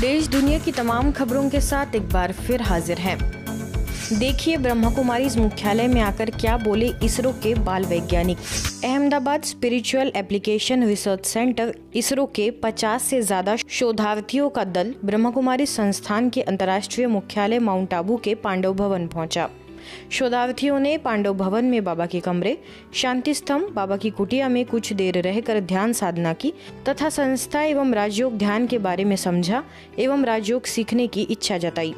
देश दुनिया की तमाम खबरों के साथ एक बार फिर हाजिर हैं। देखिए ब्रह्मा कुमारीज मुख्यालय में आकर क्या बोले इसरो के बाल वैज्ञानिक। Ahmedabad spiritual application research centre ISRO के 50 से ज्यादा शोधार्थियों का दल ब्रह्मा कुमारी संस्थान के अंतर्राष्ट्रीय मुख्यालय माउंट आबू के पांडव भवन पहुंचा। शोधार्थियों ने पांडव भवन में बाबा के कमरे, शांति स्तंभ, बाबा की कुटिया में कुछ देर रहकर ध्यान साधना की तथा संस्था एवं राजयोग ध्यान के बारे में समझा एवं राजयोग सीखने की इच्छा जताई।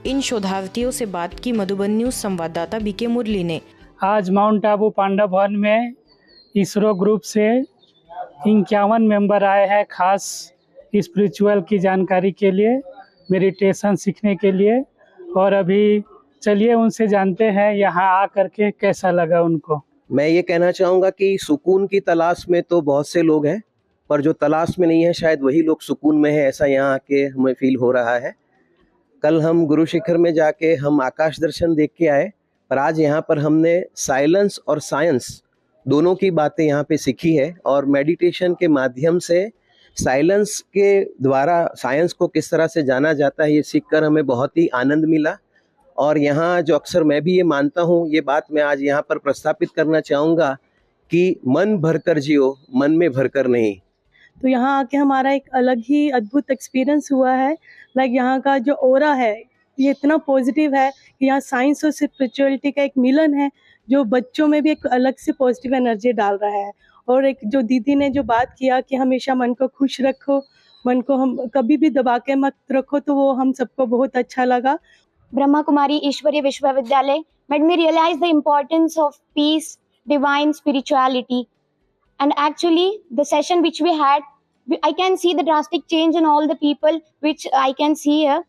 इन शोधार्थियों से बात की मधुबन न्यूज संवाददाता बीके मुरली ने। आज माउंट आबू पांडव भवन में इसरो ग्रुप से 51 मेंबर आए हैं खास स्पिरिचुअल की जानकारी के लिए, मेडिटेशन सीखने के लिए। और अभी चलिए उनसे जानते हैं यहाँ आ करके कैसा लगा उनको। मैं ये कहना चाहूँगा कि सुकून की तलाश में तो बहुत से लोग हैं, पर जो तलाश में नहीं है शायद वही लोग सुकून में है, ऐसा यहाँ आके हमें फील हो रहा है। कल हम गुरु शिखर में जाके हम आकाश दर्शन देख के आए, पर आज यहाँ पर हमने साइलेंस और साइंस दोनों की बातें यहाँ पे सीखी है। और मेडिटेशन के माध्यम से साइलेंस के द्वारा साइंस को किस तरह से जाना जाता है ये सीखकर हमें बहुत ही आनंद मिला। और यहाँ जो अक्सर मैं भी ये मानता हूँ, ये बात मैं आज यहाँ पर प्रस्थापित करना चाहूँगा कि मन भरकर जियो, मन में भरकर नहीं। तो यहाँ आके हमारा एक अलग ही अद्भुत एक्सपीरियंस हुआ है। यहाँ का जो ओरा है ये इतना पॉजिटिव है कि यहाँ साइंस और स्पिरिचुअलिटी का एक मिलन है जो बच्चों में भी एक अलग से पॉजिटिव एनर्जी डाल रहा है। और एक जो दीदी ने जो बात किया कि हमेशा मन को खुश रखो, मन को हम कभी भी दबा के मत रखो, तो वो हम सबको बहुत अच्छा लगा। Brahma Kumari Ishwariya Vishwavidyalaya made me realize the importance of peace, divine spirituality. And actually, the session which we had, I can see the drastic change in all the people which I can see here.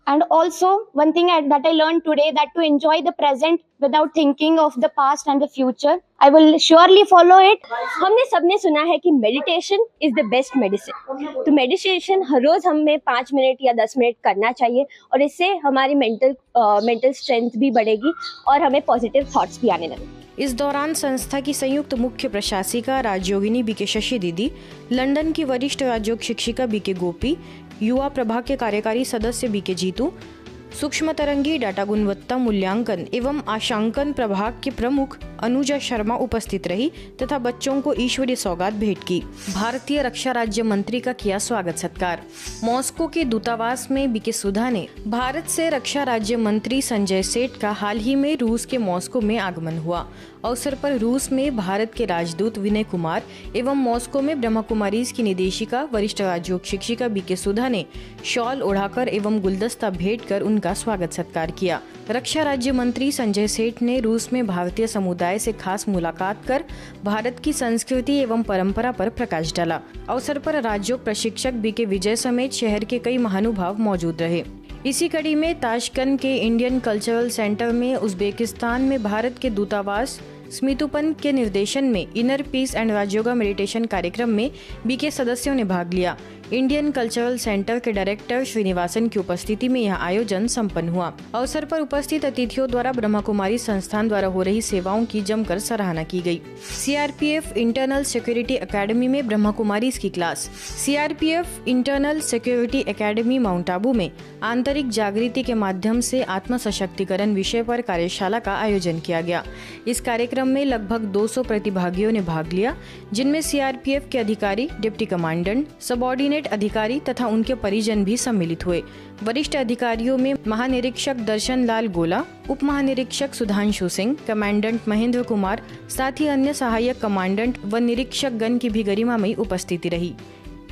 And also, one thing that I learned today, that to enjoy the present without thinking of the past and the future. I will surely follow it. हमने सबने सुना है कि meditation is the best medicine. तो meditation हर रोज हमें 5 minute या 10 minute करना चाहिए और इससे हमारी मेंटल स्ट्रेंथ भी बढ़ेगी और हमें पॉजिटिव थॉट्स भी आने लगेंगे। इस दौरान संस्था की संयुक्त मुख्य प्रशासिका राजयोगिनी बीके शशि दीदी, लंदन की वरिष्ठ राजयोग शिक्षिका बीके गोपी, युवा प्रभाग के कार्यकारी सदस्य बीके जीतू, सूक्ष्म तरंगी डाटा गुणवत्ता मूल्यांकन एवं आशांकन प्रभाग के प्रमुख अनुजा शर्मा उपस्थित रही तथा बच्चों को ईश्वरीय सौगात भेंट की। भारतीय रक्षा राज्य मंत्री का किया स्वागत सत्कार। मॉस्को के दूतावास में बीके सुधा ने भारत से रक्षा राज्य मंत्री संजय सेठ का हाल ही में रूस के मॉस्को में आगमन हुआ। अवसर पर रूस में भारत के राजदूत विनय कुमार एवं मॉस्को में ब्रह्मा कुमारीज की निदेशिका वरिष्ठ राजयोग शिक्षिका बीके सुधा ने शॉल ओढ़ाकर एवं गुलदस्ता भेंट कर उनका स्वागत सत्कार किया। रक्षा राज्य मंत्री संजय सेठ ने रूस में भारतीय समुदाय से खास मुलाकात कर भारत की संस्कृति एवं परंपरा पर प्रकाश डाला। अवसर पर राजयोग प्रशिक्षक बीके विजय समेत शहर के कई महानुभाव मौजूद रहे। इसी कड़ी में ताशकंद के इंडियन कल्चरल सेंटर में उज्बेकिस्तान में भारत के दूतावास स्मितुपन के निर्देशन में inner peace and Rajyoga meditation कार्यक्रम में बीके सदस्यों ने भाग लिया। इंडियन कल्चरल सेंटर के डायरेक्टर श्रीनिवासन की उपस्थिति में यह आयोजन संपन्न हुआ। अवसर पर उपस्थित अतिथियों द्वारा ब्रह्मा कुमारी संस्थान द्वारा हो रही सेवाओं की जमकर सराहना की गई। सीआरपीएफ इंटरनल सिक्योरिटी एकेडमी में ब्रह्मा कुमारीज की class. CRPF internal security academy mount Abu में आंतरिक जागृति के माध्यम से आत्म सशक्तिकरण विषय पर कार्यशाला का आयोजन किया गया। इस कार्यक्रम में लगभग 200 प्रतिभागियों ने भाग लिया, जिनमें सीआरपीएफ के अधिकारी, डिप्टी कमांडेंट, सबऑर्डिनेट अधिकारी तथा उनके परिजन भी सम्मिलित हुए। वरिष्ठ अधिकारियों में महानिरीक्षक दर्शन लाल गोला, उप महानिरीक्षक सुधांशु सिंह, कमांडेंट महेंद्र कुमार, साथ ही अन्य सहायक कमांडेंट व निरीक्षक गण की भी गरिमामयी उपस्थिति रही।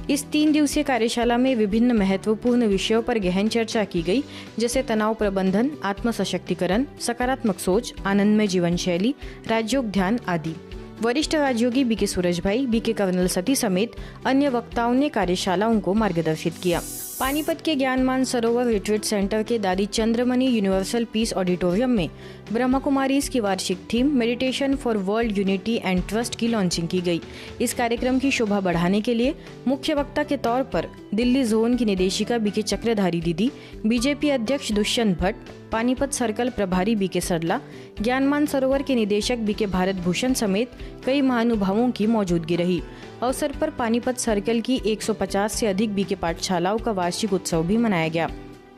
इस 3 दिवसीय कार्यशाला में विभिन्न महत्वपूर्ण विषयों पर गहन चर्चा की गई, जैसे तनाव प्रबंधन, आत्म सशक्तिकरण, सकारात्मक सोच, आनंदमय जीवन शैली, राजयोग ध्यान आदि। वरिष्ठ राजयोगी बीके सूरज भाई, बीके कर्नल सती समेत अन्य वक्ताओं ने कार्यशालाओं को मार्गदर्शित किया। पानीपत के ज्ञानमान सरोवर रिट्रीट सेंटर के दादी चंद्रमणि यूनिवर्सल पीस ऑडिटोरियम में ब्रह्मा कुमारीज की वार्षिक theme meditation for world unity and trust की लॉन्चिंग की गई। इस कार्यक्रम की शोभा बढ़ाने के लिए मुख्य वक्ता के तौर पर दिल्ली जोन की निदेशिका बीके चक्रधारी दीदी, बीजेपी अध्यक्ष दुष्यंत भट्ट, पानीपत सर्कल प्रभारी बीके सरला, ज्ञानमान सरोवर के निदेशक बीके भारत भूषण समेत कई महानुभावों की मौजूदगी रही। अवसर पर पानीपत सर्कल की 150 से अधिक बीके पाठशालाओं का वार्षिक उत्सव भी मनाया गया।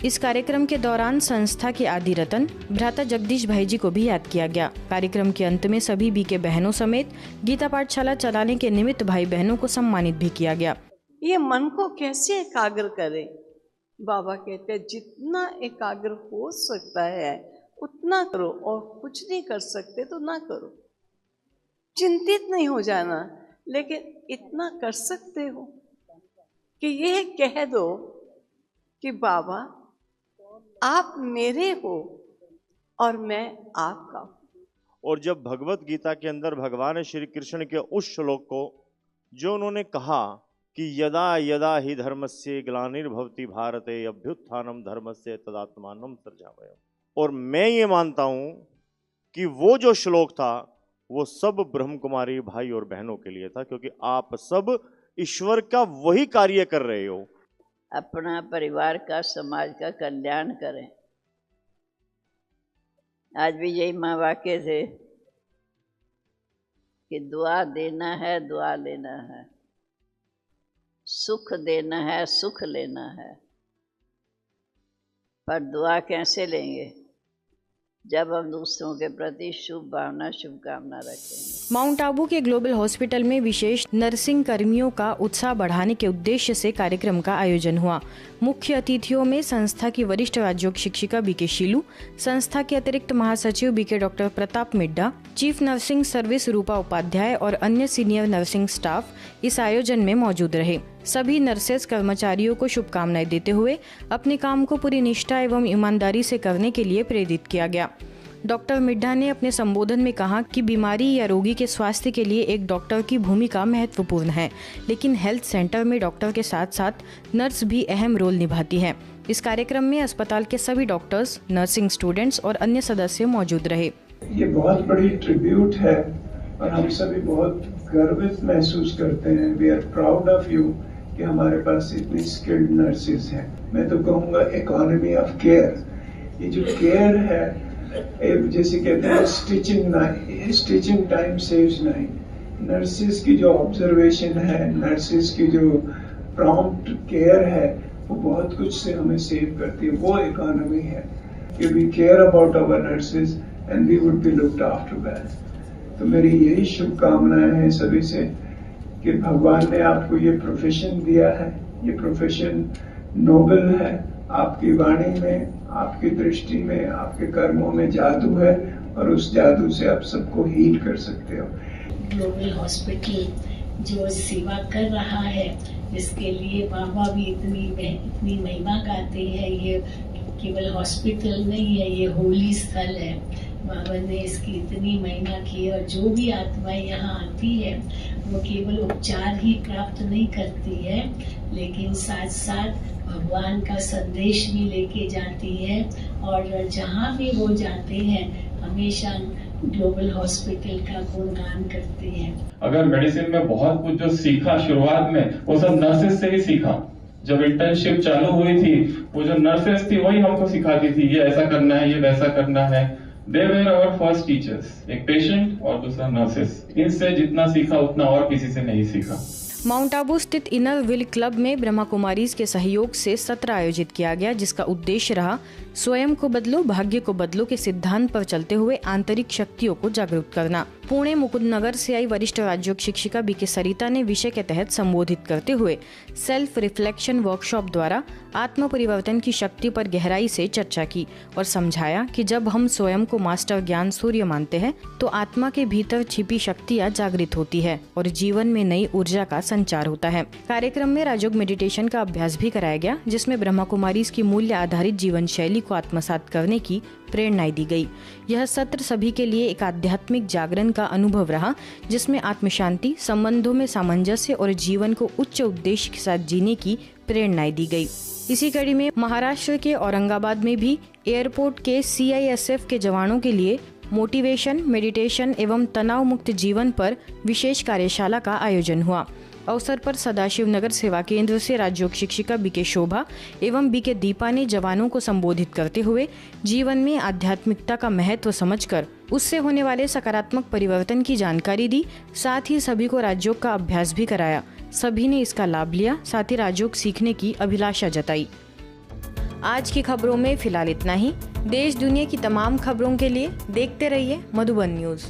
इस कार्यक्रम के दौरान संस्था के आदि रतन भ्राता जगदीश भाई जी को भी याद किया गया। कार्यक्रम के अंत में सभी बीके बहनों समेत गीता पाठशाला चलाने के निमित्त भाई बहनों को सम्मानित भी किया गया। ये मन को कैसे एकाग्र करें? बाबा कहते हैं जितना एकाग्र हो सकता है उतना करो, और कुछ नहीं कर सकते तो ना करो। चिंतित नहीं हो जाना, लेकिन इतना कर सकते हो कि ये कह दो कि बाबा आप मेरे हो और मैं आपका हूँ। और जब भगवत गीता के अंदर भगवान श्री कृष्ण के उस श्लोक को जो उन्होंने कहा कि यदा यदा ही धर्मस्य ग्लानिर्भवति भारते अभ्युत्थानम धर्मस्य तदात्मानं सृजाम्यहम्, और मैं ये मानता हूँ कि वो जो श्लोक था वो सब ब्रह्म कुमारी भाई और बहनों के लिए था, क्योंकि आप सब ईश्वर का वही कार्य कर रहे हो। अपना परिवार का, समाज का कल्याण करें। आज भी यही माँ वाक्य थे कि दुआ देना है, दुआ लेना है, सुख देना है, सुख लेना है। पर दुआ कैसे लेंगे? जब हम दूसरों के प्रति शुभ भावना, शुभकामना रखेंगे। माउंट आबू के ग्लोबल हॉस्पिटल में विशेष नर्सिंग कर्मियों का उत्साह बढ़ाने के उद्देश्य से कार्यक्रम का आयोजन हुआ। मुख्य अतिथियों में संस्था की वरिष्ठ राज्योग शिक्षिका बीके शीलू, संस्था के अतिरिक्त महासचिव BK doctor Pratap Midda, chief nursing service Rupa Upadhyay और अन्य सीनियर नर्सिंग स्टाफ इस आयोजन में मौजूद रहे। सभी नर्सेस कर्मचारियों को शुभकामनाएं देते हुए अपने काम को पूरी निष्ठा एवं ईमानदारी से करने के लिए प्रेरित किया गया। डॉक्टर मिड्ढा ने अपने संबोधन में कहा कि बीमारी या रोगी के स्वास्थ्य के लिए एक डॉक्टर की भूमिका महत्वपूर्ण है, लेकिन हेल्थ सेंटर में डॉक्टर के साथ साथ नर्स भी अहम रोल निभाती है। इस कार्यक्रम में अस्पताल के सभी डॉक्टर्स, नर्सिंग स्टूडेंट्स और अन्य सदस्य मौजूद रहे। ये बहुत बड़ी ट्रिब्यूट है और हम सभी बहुत गर्वित महसूस करते हैं। We are proud of you कि हमारे पास इतनी स्किल्ड नर्सेज हैं। मैं तो कहूँगा इकोनॉमी ऑफ केयर। ये जो केयर है, जैसे कहते हैं stitching time saves nine. Nurses की जो ऑब्जर्वेशन है, नर्सेज की जो प्रॉम्प्ट केयर है, वो बहुत कुछ से हमें सेव करती है। वो इकोनॉमी है कि we care about our nurses and we would be looked after well. तो मेरी यही शुभकामनाएं हैं सभी से कि भगवान ने आपको ये प्रोफेशन दिया है। ये प्रोफेशन नोबल है। आपकी वाणी में, आपकी दृष्टि में, आपके कर्मों में जादू है और उस जादू से आप सबको हील कर सकते हो। ग्लोबल हॉस्पिटल जो सेवा कर रहा है, जिसके लिए बाबा भी इतनी महिमा गाते हैं, ये केवल हॉस्पिटल नहीं है, ये होली स्थल है। बाबा ने इसकी इतनी महिमा की और जो भी आत्माएं यहाँ आती है वो केवल उपचार ही प्राप्त नहीं करती है, लेकिन साथ साथ भगवान का संदेश भी लेके जाती है। और जहाँ भी वो जाते हैं हमेशा ग्लोबल हॉस्पिटल का गुणगान करते हैं। अगर मेडिसिन में बहुत कुछ जो सीखा शुरुआत में, वो सब नर्सेज से ही सीखा। जब इंटर्नशिप चालू हुई थी, वो जो नर्सेज थी वही हमको सिखाती थी, ये ऐसा करना है, ये वैसा करना है। They were our first teachers, एक पेशेंट और दूसरा नर्सेस। इनसे जितना सीखा उतना और किसी से नहीं सीखा। माउंट आबू स्थित इनर व्हील क्लब में ब्रह्मा कुमारीज के सहयोग से सत्र आयोजित किया गया, जिसका उद्देश्य रहा स्वयं को बदलो, भाग्य को बदलो के सिद्धांत पर चलते हुए आंतरिक शक्तियों को जागरूक करना। पुणे मुकुंदनगर से आई वरिष्ठ राज्योग शिक्षिका बीके सरिता ने विषय के तहत संबोधित करते हुए सेल्फ रिफ्लेक्शन वर्कशॉप द्वारा आत्म परिवर्तन की शक्ति पर गहराई से चर्चा की और समझाया कि जब हम स्वयं को मास्टर ज्ञान सूर्य मानते हैं तो आत्मा के भीतर छिपी शक्तियाँ जागृत होती है और जीवन में नई ऊर्जा का संचार होता है। कार्यक्रम में राजयोग मेडिटेशन का अभ्यास भी कराया गया, जिसमें ब्रह्मा कुमारीज की मूल्य आधारित जीवन शैली को आत्मसात करने की प्रेरणाएं दी गई। यह सत्र सभी के लिए एक आध्यात्मिक जागरण का अनुभव रहा, जिसमें आत्म शांति, संबंधों में सामंजस्य और जीवन को उच्च उद्देश्य के साथ जीने की प्रेरणाएं दी गई। इसी कड़ी में महाराष्ट्र के औरंगाबाद में भी एयरपोर्ट के CISF के जवानों के लिए मोटिवेशन, मेडिटेशन एवं तनाव मुक्त जीवन पर विशेष कार्यशाला का आयोजन हुआ। अवसर पर सदाशिव नगर सेवा केंद्र से राज्योग शिक्षिका बीके शोभा एवं बीके दीपा ने जवानों को संबोधित करते हुए जीवन में आध्यात्मिकता का महत्व समझकर उससे होने वाले सकारात्मक परिवर्तन की जानकारी दी। साथ ही सभी को राजयोग का अभ्यास भी कराया। सभी ने इसका लाभ लिया, साथ ही राजयोग सीखने की अभिलाषा जताई। आज की खबरों में फिलहाल इतना ही। देश दुनिया की तमाम खबरों के लिए देखते रहिए मधुबन न्यूज़।